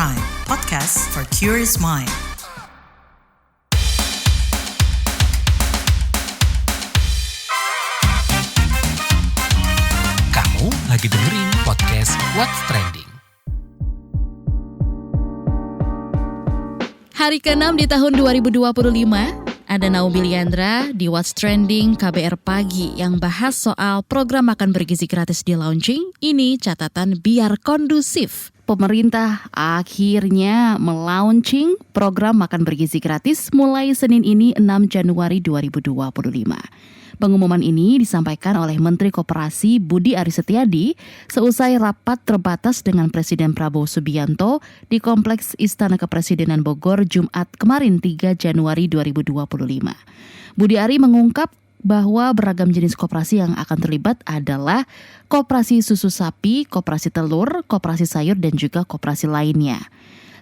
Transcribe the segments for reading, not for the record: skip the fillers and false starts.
Prime, podcast for curious mind. Kamu lagi dengerin podcast What's Trending. Hari ke-6 di tahun 2025, ada Naomi Liandra di What's Trending KBR Pagi yang bahas soal program makan bergizi gratis di launching. Ini catatan biar kondusif. Pemerintah akhirnya melaunching program makan bergizi gratis mulai Senin ini 6 Januari 2025. Pengumuman ini disampaikan oleh Menteri Koperasi Budi Aris Setiadi seusai rapat terbatas dengan Presiden Prabowo Subianto di Kompleks Istana Kepresidenan Bogor Jumat kemarin 3 Januari 2025. Budi Ari mengungkap bahwa beragam jenis koperasi yang akan terlibat adalah koperasi susu sapi, koperasi telur, koperasi sayur, dan juga koperasi lainnya.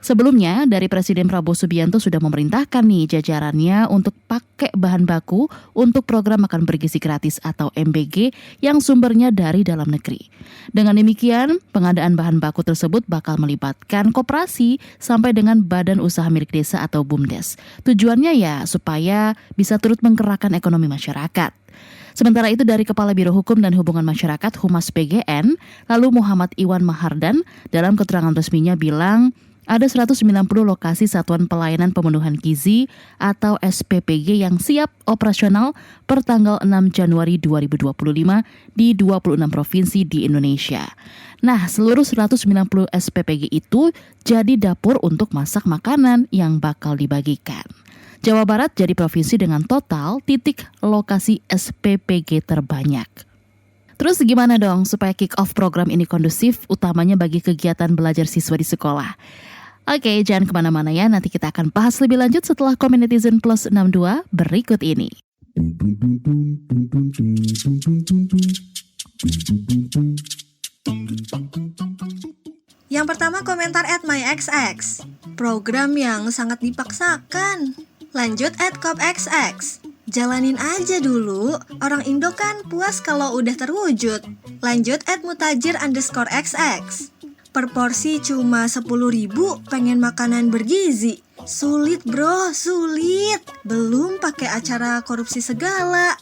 Sebelumnya, dari Presiden Prabowo Subianto sudah memerintahkan nih jajarannya untuk pakai bahan baku untuk program makan bergizi gratis atau MBG yang sumbernya dari dalam negeri. Dengan demikian, pengadaan bahan baku tersebut bakal melibatkan koperasi sampai dengan badan usaha milik desa atau BUMDes. Tujuannya ya supaya bisa turut menggerakkan ekonomi masyarakat. Sementara itu dari Kepala Biro Hukum dan Hubungan Masyarakat Humas PGN, lalu Muhammad Iwan Mahardan dalam keterangan resminya bilang, ada 190 lokasi Satuan Pelayanan Pemenuhan Gizi atau SPPG yang siap operasional per tanggal 6 Januari 2025 di 26 provinsi di Indonesia. Nah, seluruh 190 SPPG itu jadi dapur untuk masak makanan yang bakal dibagikan. Jawa Barat jadi provinsi dengan total titik lokasi SPPG terbanyak. Terus gimana dong supaya kick-off program ini kondusif, utamanya bagi kegiatan belajar siswa di sekolah? Oke, jangan kemana-mana ya, nanti kita akan bahas lebih lanjut setelah komen netizen plus 62 berikut ini. Yang pertama komentar @myxx, program yang sangat dipaksakan. Lanjut @kopxx, jalanin aja dulu, orang Indo kan puas kalau udah terwujud. Lanjut @mutajir_xx, per porsi cuma 10.000 pengen makanan bergizi. Sulit bro, sulit. Belum pakai acara korupsi segala.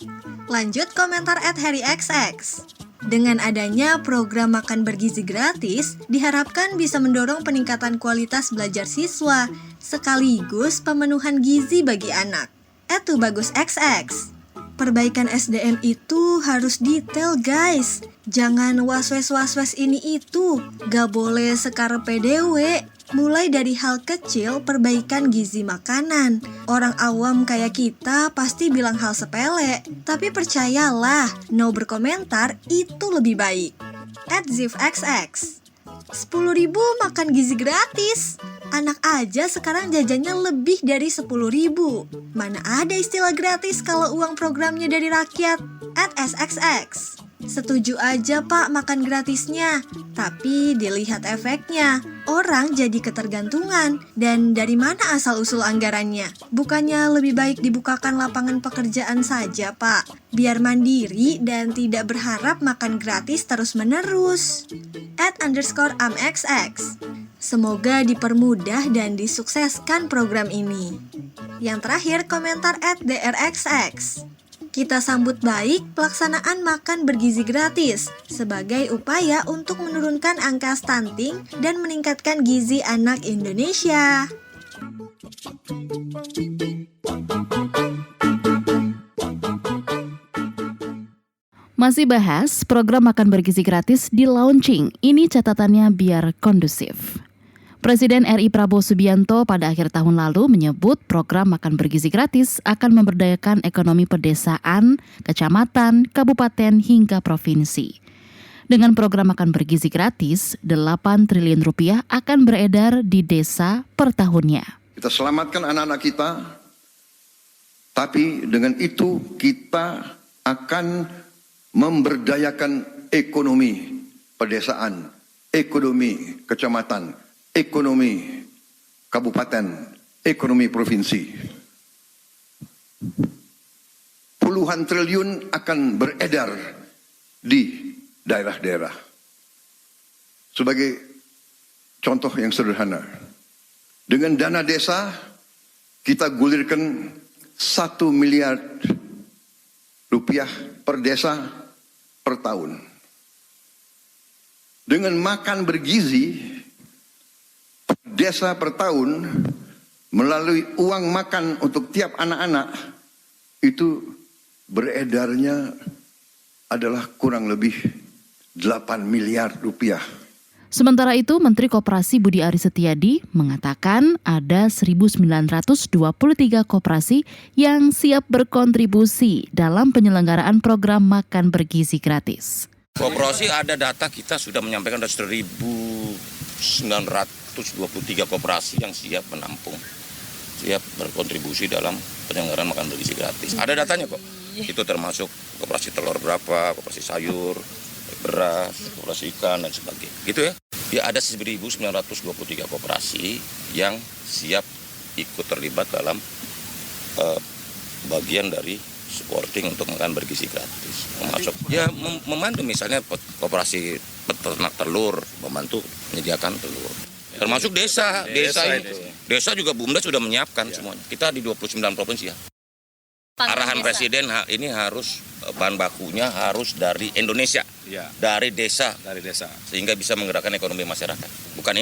Lanjut komentar @harryxx, dengan adanya program makan bergizi gratis, diharapkan bisa mendorong peningkatan kualitas belajar siswa, sekaligus pemenuhan gizi bagi anak. @tubagusxx, perbaikan SDM itu harus detail guys. Jangan waswes-waswes ini itu. Gak boleh sekarepe dewe. Mulai dari hal kecil perbaikan gizi makanan. Orang awam kayak kita pasti bilang hal sepele. Tapi percayalah, no berkomentar itu lebih baik. @zifxx, 10.000 makan gizi gratis. Anak aja sekarang jajannya lebih dari 10.000. Mana ada istilah gratis kalau uang programnya dari rakyat. @sxx, setuju aja pak makan gratisnya, tapi dilihat efeknya. Orang jadi ketergantungan. Dan dari mana asal-usul anggarannya? Bukannya lebih baik dibukakan lapangan pekerjaan saja pak, biar mandiri dan tidak berharap makan gratis terus-menerus. @_amxx, semoga dipermudah dan disukseskan program ini. Yang terakhir komentar @drxx, kita sambut baik pelaksanaan makan bergizi gratis sebagai upaya untuk menurunkan angka stunting dan meningkatkan gizi anak Indonesia. Masih bahas program makan bergizi gratis di launching. Ini catatannya biar kondusif. Presiden RI Prabowo Subianto pada akhir tahun lalu menyebut program makan bergizi gratis akan memberdayakan ekonomi pedesaan, kecamatan, kabupaten, hingga provinsi. Dengan program makan bergizi gratis, 8 triliun rupiah akan beredar di desa per tahunnya. Kita selamatkan anak-anak kita, tapi dengan itu kita akan memberdayakan ekonomi pedesaan, ekonomi kecamatan, ekonomi kabupaten, ekonomi provinsi. Puluhan triliun akan beredar di daerah-daerah. Sebagai contoh yang sederhana, Dengan dana desa kita gulirkan 1 miliar rupiah per desa per tahun. Dengan makan bergizi desa per tahun melalui uang makan untuk tiap anak-anak itu beredarnya adalah kurang lebih 8 miliar rupiah. Sementara itu, Menteri Koperasi Budi Aris Setiadi mengatakan ada 1.923 koperasi yang siap berkontribusi dalam penyelenggaraan program makan bergizi gratis. Koperasi ada data kita sudah menyampaikan ada 1.923 koperasi yang siap menampung, siap berkontribusi dalam penyelenggaraan makan bergizi gratis. Ada datanya kok, itu termasuk koperasi telur berapa, koperasi sayur, beras, koperasi ikan, dan sebagainya. Gitu ya. Ya ada 1.923 koperasi yang siap ikut terlibat dalam bagian dari supporting untuk makan bergizi gratis. Termasuk ya membantu misalnya koperasi peternak telur, membantu menyediakan telur. Termasuk desa juga BUMDes sudah menyiapkan semuanya. Kita di 29 provinsi ya. Arahan Presiden ini harus bahan bakunya harus dari Indonesia, dari desa, sehingga bisa menggerakkan ekonomi masyarakat, bukan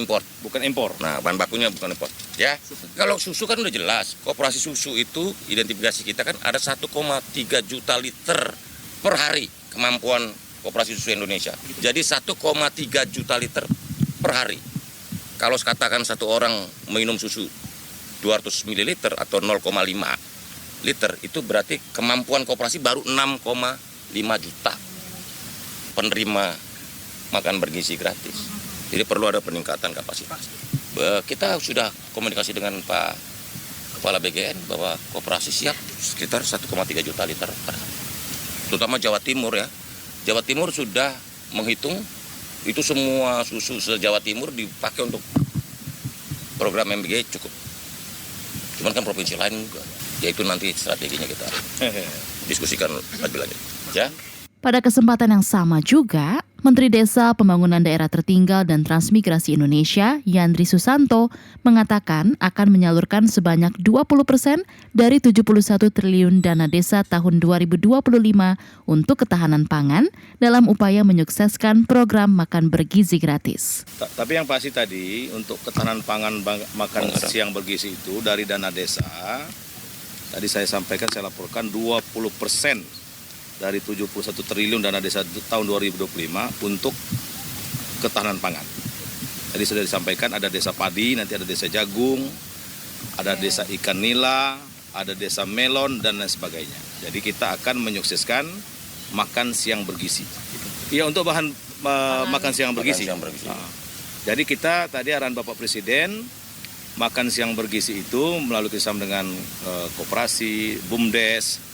impor. Nah, bahan bakunya bukan impor. Ya, kalau susu kan udah jelas, koperasi susu itu identifikasi kita kan ada 1,3 juta liter per hari kemampuan koperasi susu Indonesia. Jadi 1,3 juta liter per hari. Kalau katakan satu orang minum susu 200 ml atau 0,5 liter, itu berarti kemampuan koperasi baru 6,5 juta penerima makan bergizi gratis. Jadi perlu ada peningkatan kapasitas. Kita sudah komunikasi dengan Pak Kepala BGN bahwa koperasi siap sekitar 1,3 juta liter per hari. Terutama Jawa Timur ya. Jawa Timur sudah menghitung itu semua susu se-Jawa Timur dipakai untuk program MBG cukup. Cuman kan provinsi lain juga. Ya itu nanti strateginya kita diskusikan lebih lanjut. Ya. Pada kesempatan yang sama juga, Menteri Desa Pembangunan Daerah Tertinggal dan Transmigrasi Indonesia, Yandri Susanto, mengatakan akan menyalurkan sebanyak 20% dari 71 triliun dana desa tahun 2025 untuk ketahanan pangan dalam upaya menyukseskan program makan bergizi gratis. Tapi yang pasti tadi untuk ketahanan pangan makan siang bergizi itu dari dana desa, tadi saya sampaikan, saya laporkan 20% dari 71 triliun dana desa tahun 2025 untuk ketahanan pangan. Tadi sudah disampaikan ada desa padi, nanti ada desa jagung, ada desa ikan nila, ada desa melon, dan lain sebagainya. Jadi kita akan menyukseskan makan siang bergizi. Iya, untuk bahan makan siang bergizi. Jadi kita tadi arahan Bapak Presiden, makan siang bergizi itu melalui kerjasama dengan koperasi, BUMDes,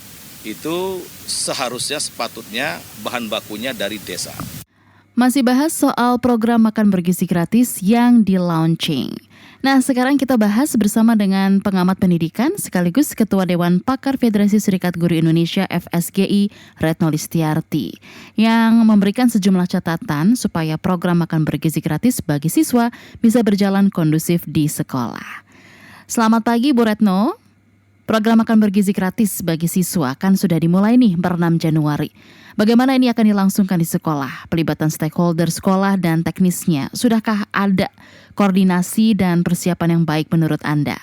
itu seharusnya sepatutnya bahan bakunya dari desa. Masih bahas soal program makan bergizi gratis yang di-launching. Nah, sekarang kita bahas bersama dengan pengamat pendidikan sekaligus Ketua Dewan Pakar Federasi Serikat Guru Indonesia FSGI, Retno Listiarti, yang memberikan sejumlah catatan supaya program makan bergizi gratis bagi siswa bisa berjalan kondusif di sekolah. Selamat pagi Bu Retno. Program makan bergizi gratis bagi siswa kan sudah dimulai nih per 6 Januari. Bagaimana ini akan dilangsungkan di sekolah? Pelibatan stakeholder sekolah dan teknisnya. Sudahkah ada koordinasi dan persiapan yang baik menurut Anda?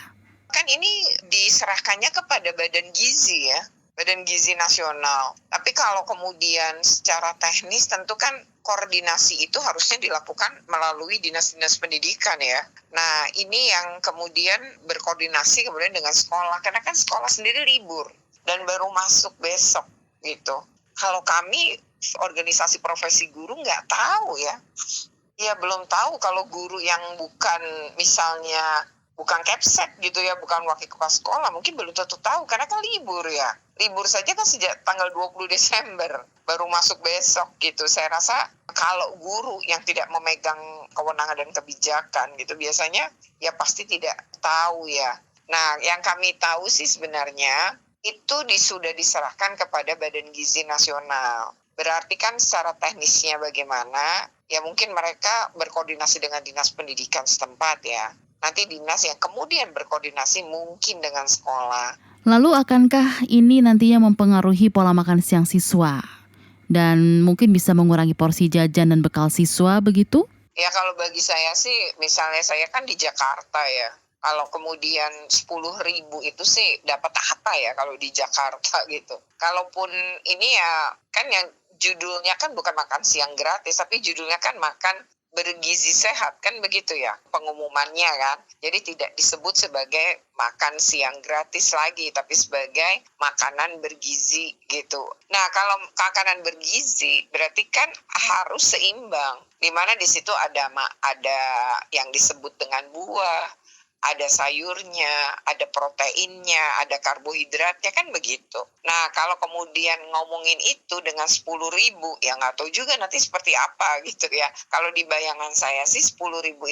Kan ini diserahkannya kepada Badan Gizi ya, Badan Gizi Nasional. Tapi kalau kemudian secara teknis tentu kan koordinasi itu harusnya dilakukan melalui dinas-dinas pendidikan ya. Nah ini yang kemudian berkoordinasi kemudian dengan sekolah, karena kan sekolah sendiri libur dan baru masuk besok gitu. Kalau kami organisasi profesi guru nggak tahu ya. Ya belum tahu kalau guru yang bukan misalnya bukan Kepsek gitu ya, bukan wakil kepala sekolah, mungkin belum tentu tahu karena kan libur ya. Libur saja kan sejak tanggal 20 Desember, baru masuk besok gitu. Saya rasa kalau guru yang tidak memegang kewenangan dan kebijakan gitu biasanya ya pasti tidak tahu ya. Nah, yang kami tahu sih sebenarnya itu sudah diserahkan kepada Badan Gizi Nasional. Berarti kan secara teknisnya bagaimana? Ya mungkin mereka berkoordinasi dengan dinas pendidikan setempat ya. nanti dinas yang kemudian berkoordinasi mungkin dengan sekolah. Lalu akankah ini nantinya mempengaruhi pola makan siang siswa? Dan mungkin bisa mengurangi porsi jajan dan bekal siswa begitu? Ya kalau bagi saya sih, misalnya saya kan di Jakarta ya. Kalau kemudian 10.000 itu sih dapat apa ya kalau di Jakarta gitu. Kalaupun ini ya kan yang judulnya kan bukan makan siang gratis, tapi judulnya kan makan bergizi sehat, kan begitu ya pengumumannya kan. Jadi tidak disebut sebagai makan siang gratis lagi, tapi sebagai makanan bergizi gitu. Nah kalau makanan bergizi berarti kan harus seimbang, di mana di situ ada yang disebut dengan buah, ada sayurnya, ada proteinnya, ada karbohidratnya, kan begitu. Nah, kalau kemudian ngomongin itu dengan 10.000, ya nggak tahu juga nanti seperti apa gitu ya. Kalau di bayangan saya sih 10.000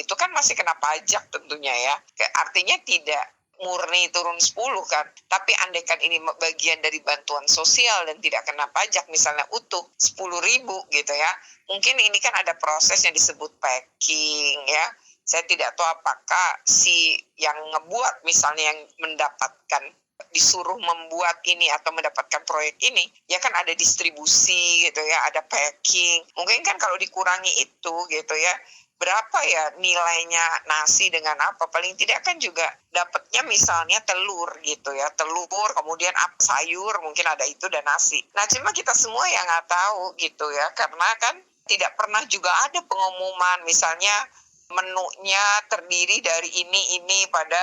itu kan masih kena pajak tentunya ya. Artinya tidak murni turun 10 kan. Tapi andaikan ini bagian dari bantuan sosial dan tidak kena pajak, misalnya utuh 10.000 gitu ya. Mungkin ini kan ada proses yang disebut packing ya. Saya tidak tahu apakah si yang ngebuat misalnya yang mendapatkan disuruh membuat ini atau mendapatkan proyek ini, ya kan ada distribusi gitu ya, ada packing. Mungkin kan kalau dikurangi itu gitu ya, berapa ya nilainya nasi dengan apa? Paling tidak kan juga dapatnya misalnya telur gitu ya, telur kemudian sayur mungkin ada itu dan nasi. Nah cuma kita semua yang nggak tahu gitu ya, karena kan tidak pernah juga ada pengumuman misalnya menunya terdiri dari ini pada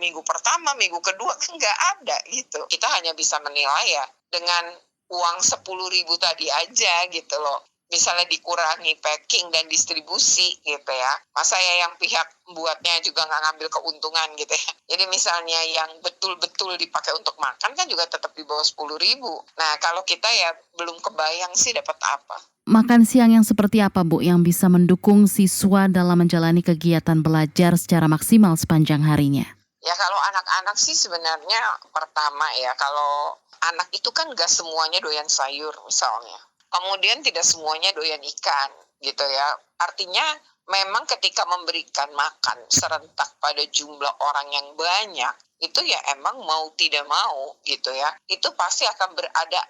minggu pertama, minggu kedua, kan nggak ada gitu. Kita hanya bisa menilai ya dengan uang 10.000 tadi aja gitu loh. Misalnya dikurangi packing dan distribusi gitu ya. Masa ya yang pihak buatnya juga nggak ngambil keuntungan gitu ya. Jadi misalnya yang betul-betul dipakai untuk makan kan juga tetap di bawah 10.000. Nah kalau kita ya belum kebayang sih dapat apa. Makan siang yang seperti apa, Bu, yang bisa mendukung siswa dalam menjalani kegiatan belajar secara maksimal sepanjang harinya? Ya kalau anak-anak sih sebenarnya pertama ya, kalau anak itu kan gak semuanya doyan sayur misalnya. Kemudian tidak semuanya doyan ikan gitu ya. Artinya memang ketika memberikan makan serentak pada jumlah orang yang banyak, itu ya emang mau tidak mau gitu ya, itu pasti akan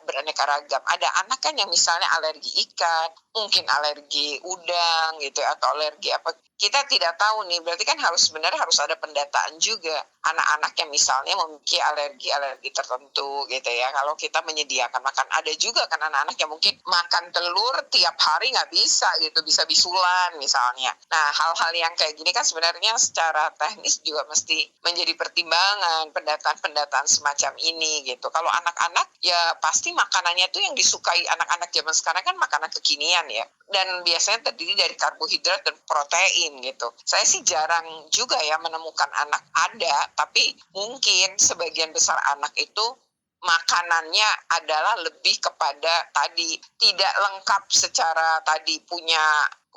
beraneka ragam. Ada anak kan yang misalnya alergi ikan, mungkin alergi udang gitu ya, atau alergi apa, kita tidak tahu nih. Berarti kan sebenarnya harus ada pendataan juga anak-anak yang misalnya memiliki alergi tertentu gitu ya. Kalau kita menyediakan makan, ada juga kan anak-anak yang mungkin makan telur tiap hari nggak bisa gitu, bisa bisulan misalnya. Nah hal-hal yang kayak gini kan sebenarnya secara teknis juga mesti menjadi pertimbangan pendataan semacam ini gitu. Kalau anak-anak ya pasti makanannya tuh yang disukai anak-anak zaman sekarang kan makanan kekinian ya, dan biasanya terdiri dari karbohidrat dan protein gitu. Saya sih jarang juga ya menemukan anak ada, tapi mungkin sebagian besar anak itu makanannya adalah lebih kepada tadi tidak lengkap secara tadi punya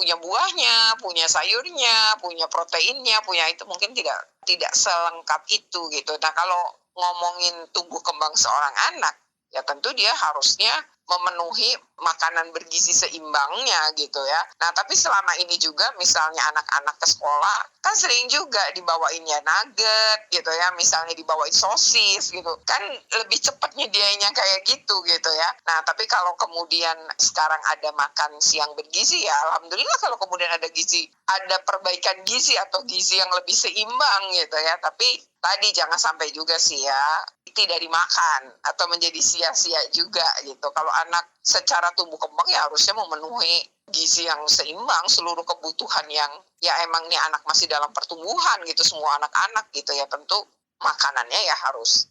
buahnya, punya sayurnya, punya proteinnya, punya itu mungkin tidak selengkap itu gitu. Nah kalau ngomongin tumbuh kembang seorang anak, ya tentu dia harusnya memenuhi makanan bergizi seimbangnya gitu ya. Nah tapi selama ini juga misalnya anak-anak ke sekolah kan sering juga dibawainnya nugget gitu ya, misalnya dibawain sosis gitu kan, lebih cepat nyediainya kayak gitu ya. Nah tapi kalau kemudian sekarang ada makan siang bergizi, ya alhamdulillah kalau kemudian ada perbaikan gizi atau gizi yang lebih seimbang gitu ya. Tapi tadi jangan sampai juga sih ya tidak dimakan atau menjadi sia-sia juga gitu. Kalau anak secara tumbuh kembang ya harusnya memenuhi gizi yang seimbang, seluruh kebutuhan yang ya emang nih anak masih dalam pertumbuhan gitu, semua anak-anak gitu ya, tentu makanannya ya harus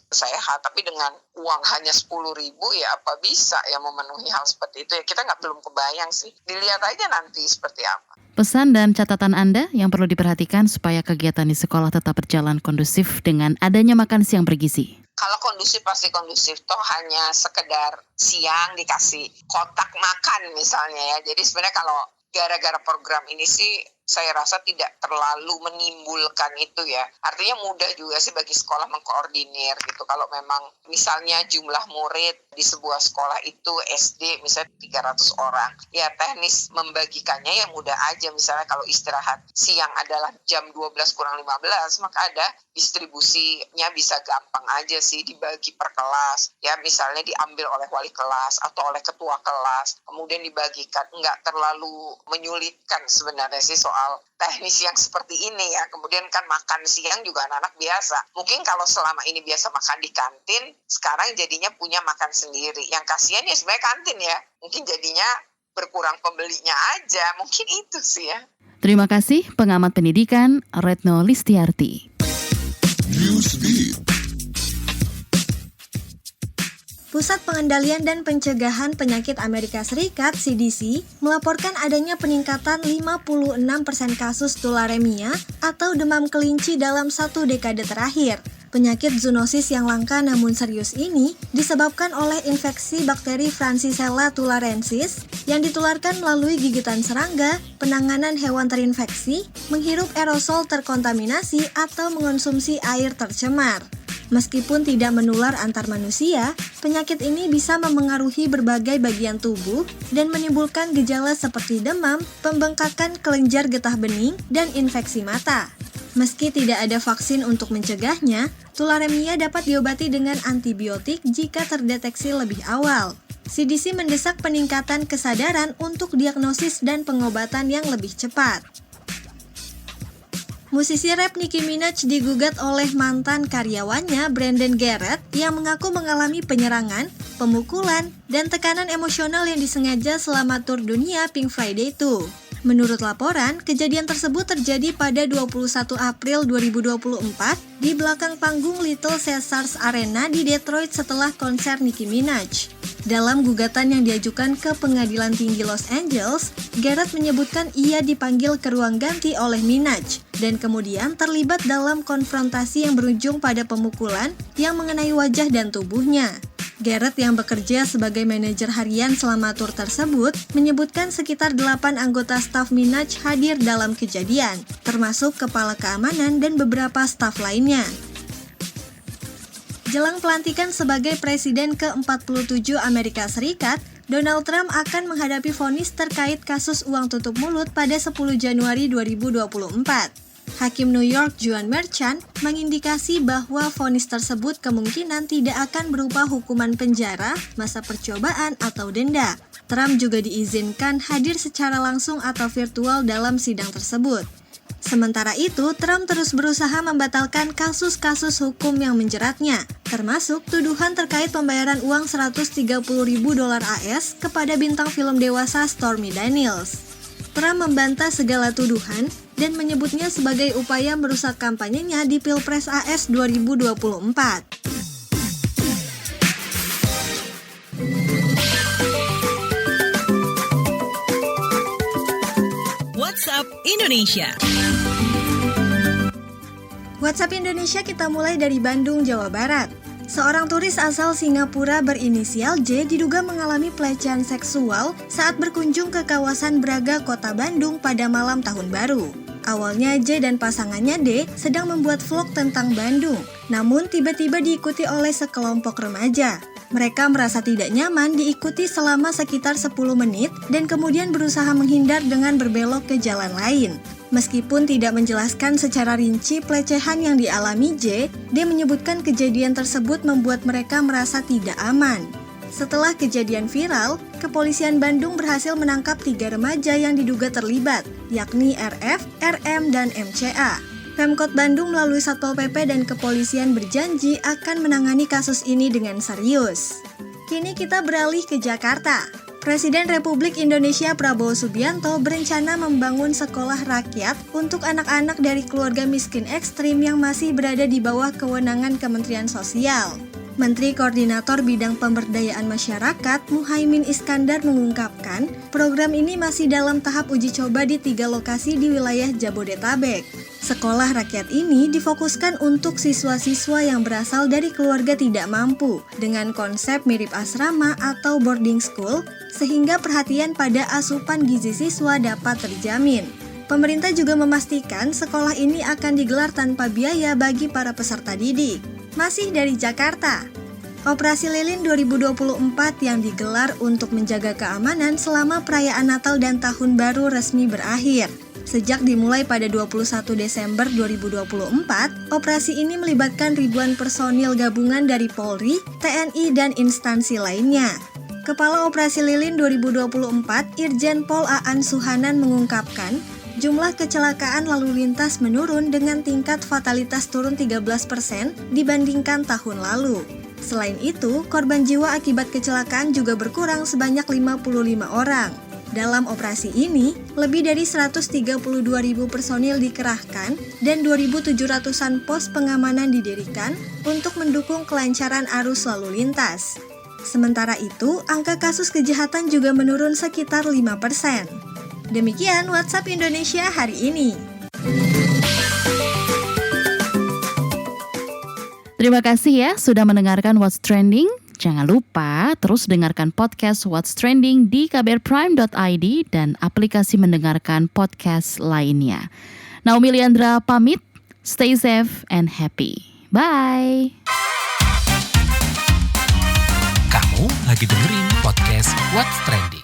sehat. Tapi dengan uang hanya 10.000 ya apa bisa ya memenuhi hal seperti itu ya, kita belum kebayang sih. Dilihat aja nanti seperti apa. Pesan dan catatan Anda yang perlu diperhatikan supaya kegiatan di sekolah tetap berjalan kondusif dengan adanya makan siang bergizi. Kalau kondusif pasti kondusif, toh hanya sekedar siang dikasih kotak makan misalnya ya. Jadi sebenarnya kalau gara-gara program ini sih saya rasa tidak terlalu menimbulkan itu ya. Artinya mudah juga sih bagi sekolah mengkoordinir gitu. Kalau memang misalnya jumlah murid di sebuah sekolah itu SD misalnya 300 orang. Ya teknis membagikannya ya mudah aja. Misalnya kalau istirahat siang adalah jam 12:15, maka ada distribusinya bisa gampang aja sih dibagi per kelas. Ya misalnya diambil oleh wali kelas atau oleh ketua kelas. Kemudian dibagikan. Nggak terlalu menyulitkan sebenarnya sih soal teknis yang seperti ini ya. Kemudian kan makan siang juga anak-anak biasa. Mungkin kalau selama ini biasa makan di kantin, sekarang jadinya punya makan sendiri. Yang kasihan ya sebenarnya kantin ya. Mungkin jadinya berkurang pembelinya aja. Mungkin itu sih ya. Terima kasih pengamat pendidikan Retno Listiarti. Pusat Pengendalian dan Pencegahan Penyakit Amerika Serikat (CDC) melaporkan adanya peningkatan 56% kasus tularemia atau demam kelinci dalam 1 dekade terakhir. Penyakit zoonosis yang langka namun serius ini disebabkan oleh infeksi bakteri Francisella tularensis yang ditularkan melalui gigitan serangga, penanganan hewan terinfeksi, menghirup aerosol terkontaminasi, atau mengonsumsi air tercemar. Meskipun tidak menular antar manusia, penyakit ini bisa memengaruhi berbagai bagian tubuh dan menimbulkan gejala seperti demam, pembengkakan kelenjar getah bening, dan infeksi mata. Meski tidak ada vaksin untuk mencegahnya, tularemia dapat diobati dengan antibiotik jika terdeteksi lebih awal. CDC mendesak peningkatan kesadaran untuk diagnosis dan pengobatan yang lebih cepat. Musisi rap Nicki Minaj digugat oleh mantan karyawannya Brandon Garrett yang mengaku mengalami penyerangan, pemukulan, dan tekanan emosional yang disengaja selama tur dunia Pink Friday itu. Menurut laporan, kejadian tersebut terjadi pada 21 April 2024 di belakang panggung Little Caesars Arena di Detroit setelah konser Nicki Minaj. Dalam gugatan yang diajukan ke Pengadilan Tinggi Los Angeles, Garrett menyebutkan ia dipanggil ke ruang ganti oleh Minaj dan kemudian terlibat dalam konfrontasi yang berujung pada pemukulan yang mengenai wajah dan tubuhnya. Garrett yang bekerja sebagai manajer harian selama tur tersebut menyebutkan sekitar 8 anggota staf Minaj hadir dalam kejadian, termasuk kepala keamanan dan beberapa staf lainnya. Jelang pelantikan sebagai Presiden ke-47 Amerika Serikat, Donald Trump akan menghadapi vonis terkait kasus uang tutup mulut pada 10 Januari 2024. Hakim New York Juan Merchan mengindikasi bahwa vonis tersebut kemungkinan tidak akan berupa hukuman penjara, masa percobaan, atau denda. Trump juga diizinkan hadir secara langsung atau virtual dalam sidang tersebut. Sementara itu, Trump terus berusaha membatalkan kasus-kasus hukum yang menjeratnya, termasuk tuduhan terkait pembayaran uang $130.000 AS kepada bintang film dewasa Stormy Daniels. Trump membantah segala tuduhan dan menyebutnya sebagai upaya merusak kampanyenya di Pilpres AS 2024. WhatsApp Indonesia. WhatsApp Indonesia kita mulai dari Bandung, Jawa Barat. Seorang turis asal Singapura berinisial J diduga mengalami pelecehan seksual saat berkunjung ke kawasan Braga, Kota Bandung pada malam tahun baru. Awalnya J dan pasangannya D sedang membuat vlog tentang Bandung, namun tiba-tiba diikuti oleh sekelompok remaja. Mereka merasa tidak nyaman diikuti selama sekitar 10 menit dan kemudian berusaha menghindar dengan berbelok ke jalan lain. Meskipun tidak menjelaskan secara rinci pelecehan yang dialami J, D menyebutkan kejadian tersebut membuat mereka merasa tidak aman. Setelah kejadian viral, kepolisian Bandung berhasil menangkap 3 remaja yang diduga terlibat, yakni RF, RM, dan MCA. Pemkot Bandung melalui Satpol PP dan kepolisian berjanji akan menangani kasus ini dengan serius. Kini kita beralih ke Jakarta. Presiden Republik Indonesia Prabowo Subianto berencana membangun sekolah rakyat untuk anak-anak dari keluarga miskin ekstrim yang masih berada di bawah kewenangan Kementerian Sosial. Menteri Koordinator Bidang Pemberdayaan Masyarakat Muhaimin Iskandar mengungkapkan, program ini masih dalam tahap uji coba di 3 lokasi di wilayah Jabodetabek. Sekolah rakyat ini difokuskan untuk siswa-siswa yang berasal dari keluarga tidak mampu, dengan konsep mirip asrama atau boarding school, sehingga perhatian pada asupan gizi siswa dapat terjamin. Pemerintah juga memastikan sekolah ini akan digelar tanpa biaya bagi para peserta didik. Masih dari Jakarta, Operasi Lilin 2024 yang digelar untuk menjaga keamanan selama perayaan Natal dan Tahun Baru resmi berakhir. Sejak dimulai pada 21 Desember 2024, operasi ini melibatkan ribuan personil gabungan dari Polri, TNI, dan instansi lainnya. Kepala Operasi Lilin 2024, Irjen Pol Aan Suhanan mengungkapkan, jumlah kecelakaan lalu lintas menurun dengan tingkat fatalitas turun 13% dibandingkan tahun lalu. Selain itu, korban jiwa akibat kecelakaan juga berkurang sebanyak 55 orang. Dalam operasi ini, lebih dari 132.000 personil dikerahkan dan 2.700-an pos pengamanan didirikan untuk mendukung kelancaran arus lalu lintas. Sementara itu, angka kasus kejahatan juga menurun sekitar 5%. Demikian WhatsApp Indonesia hari ini. Terima kasih ya sudah mendengarkan What's Trending. Jangan lupa terus dengarkan podcast What's Trending di kbrprime.id dan aplikasi mendengarkan podcast lainnya. Naomi Liandra pamit, stay safe and happy. Bye! Kamu lagi dengerin podcast What's Trending.